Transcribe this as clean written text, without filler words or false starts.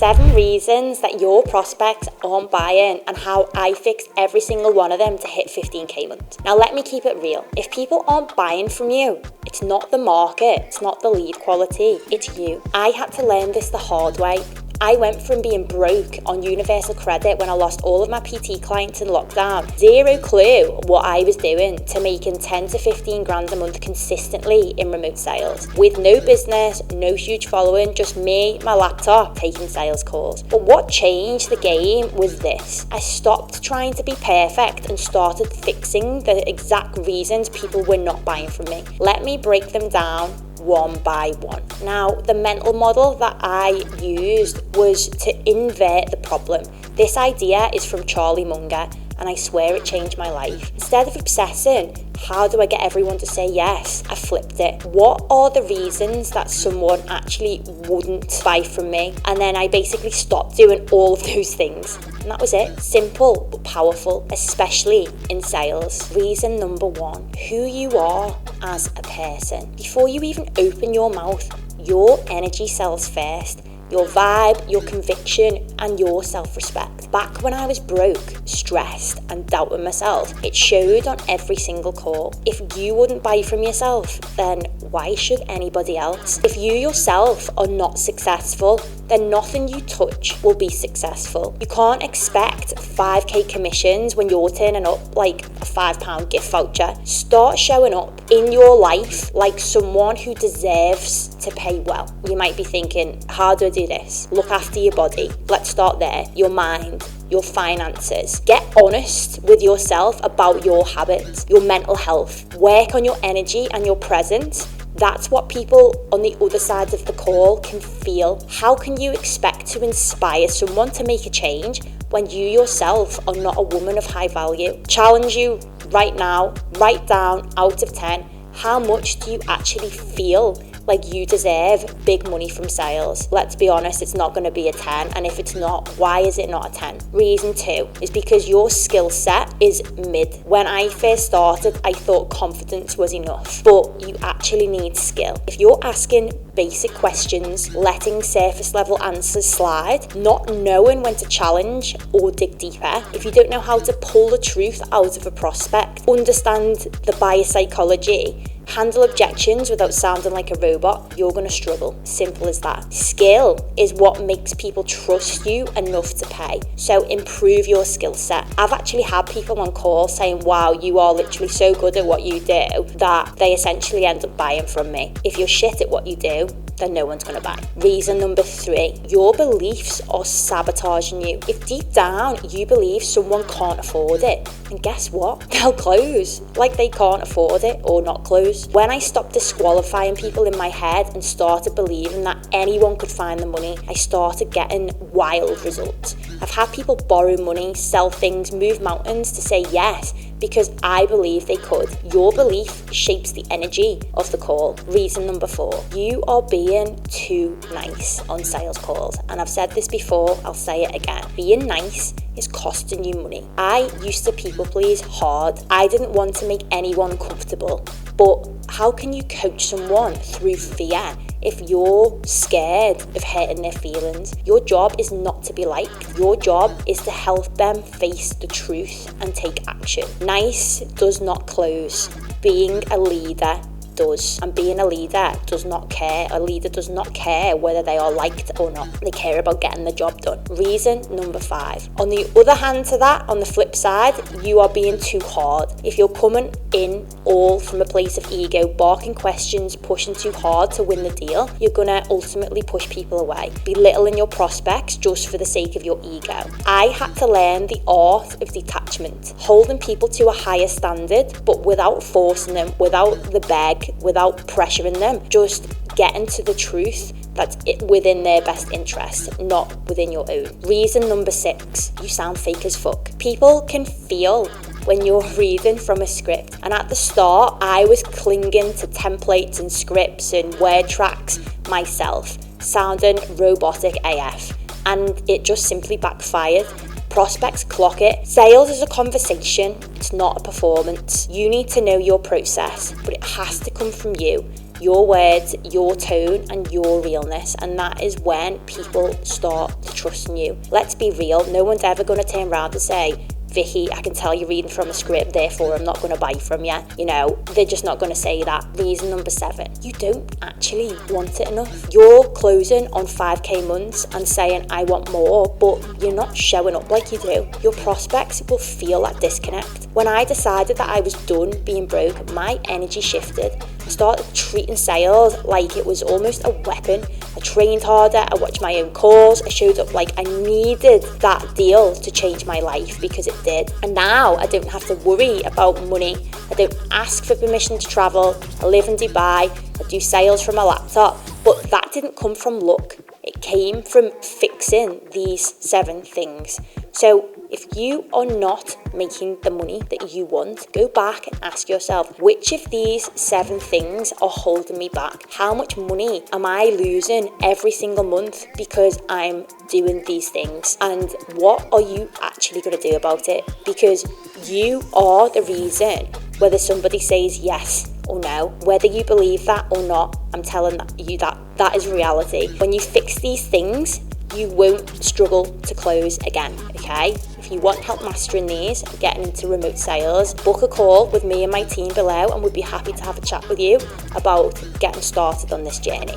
7 reasons that your prospects aren't buying and how I fixed every single one of them to hit 15k months. Now let me keep it real. If people aren't buying from you, it's not the market, it's not the lead quality, it's you. I had to learn this the hard way. I went from being broke on Universal Credit when I lost all of my PT clients in lockdown, 0 clue what I was doing, to making 10 to 15 grand a month consistently in remote sales. With no business, no huge following, just me, my laptop, taking sales calls. But what changed the game was this. I stopped trying to be perfect and started fixing the exact reasons people were not buying from me. Let me break them down one by one. Now, the mental model that I used was to invert the problem. This idea is from Charlie Munger, and I swear it changed my life. Instead of obsessing, how do I get everyone to say yes? I flipped it. What are the reasons that someone actually wouldn't buy from me? And then I basically stopped doing all of those things. And that was it. Simple but powerful, especially in sales. Reason number 1, who you are as a person. Before you even open your mouth, your energy sells first. Your vibe, your conviction, and your self-respect. Back when I was broke, stressed, and doubting myself, it showed on every single call. If you wouldn't buy from yourself, then why should anybody else? If you yourself are not successful, then nothing you touch will be successful. You can't expect 5k commissions when you're turning up like a £5 gift voucher. Start showing up in your life like someone who deserves to pay well. You might be thinking, how do I do this? Look after your body. Let's start there. Your mind, your finances. Get honest with yourself about your habits, your mental health. Work on your energy and your presence. That's what people on the other side of the call can feel. How can you expect to inspire someone to make a change when you yourself are not a woman of high value? Challenge you right now, write down out of 10, how much do you actually feel like you deserve big money from sales? Let's be honest, it's not going to be a 10, and if it's not, why is it not a 10? Reason 2 is because your skill set is mid. When I first started, I thought confidence was enough, but you actually need skill. If you're asking basic questions, letting surface level answers slide, not knowing when to challenge or dig deeper, if you don't know how to pull the truth out of a prospect, understand the buyer psychology, handle objections without sounding like a robot, you're going to struggle. Simple as that. Skill is what makes people trust you enough to pay. So improve your skill set. I've actually had people on call saying, wow, you are literally so good at what you do, that they essentially end up buying from me. If you're shit at what you do, then no one's going to buy. Reason number 3, your beliefs are sabotaging you. If deep down you believe someone can't afford it, then guess what? They'll close. Like they can't afford it or not close. When I stopped disqualifying people in my head and started believing that anyone could find the money, I started getting wild results. I've had people borrow money, sell things, move mountains to say yes, because I believe they could. Your belief shapes the energy of the call. Reason number 4, you are being too nice on sales calls. And I've said this before, I'll say it again. Being nice is costing you money. I used to people please hard. I didn't want to make anyone comfortable. But how can you coach someone through fear if you're scared of hurting their feelings? Your job is not to be liked. Your job is to help them face the truth and take action. Nice does not close. Being a leader does. And being a leader does not care. A leader does not care whether they are liked or not. They care about getting the job done. Reason number 5. On the other hand to that, on the flip side, you are being too hard. If you're coming in all from a place of ego, barking questions, pushing too hard to win the deal, you're going to ultimately push people away. Belittling your prospects just for the sake of your ego. I had to learn the art of detachment, holding people to a higher standard, but without forcing them, without the beg, without pressuring them, just getting to the truth that's within their best interest, not within your own. Reason number 6, you sound fake as fuck. People can feel when you're reading from a script, and at the start I was clinging to templates and scripts and word tracks myself, sounding robotic AF, and it just simply backfired. Prospects clock it. Sales is a conversation, it's not a performance. You need to know your process, but it has to come from you. Your words, your tone, and your realness. And that is when people start to trusting you. Let's be real, no one's ever going to turn around and say, Vicky, I can tell you're reading from a script, therefore I'm not going to buy from you. You know, they're just not going to say that. Reason number 7, you don't actually want it enough. You're closing on 5k months and saying, I want more, but you're not showing up like you do. Your prospects will feel that disconnect. When I decided that I was done being broke, my energy shifted. I started treating sales like it was almost a weapon. I trained harder, I watched my own calls, I showed up like I needed that deal to change my life because it did. And now I don't have to worry about money. I don't ask for permission to travel. I live in Dubai. I do sales from a laptop. But that didn't come from luck. It came from fixing these 7 things. So if you are not making the money that you want, go back and ask yourself, which of these 7 things are holding me back? How much money am I losing every single month because I'm doing these things? And what are you actually going to do about it? Because you are the reason whether somebody says yes or no. Whether you believe that or not, I'm telling you that is reality. When you fix these things, you won't struggle to close again, okay? If you want help mastering these, getting into remote sales, book a call with me and my team below, and we'd be happy to have a chat with you about getting started on this journey.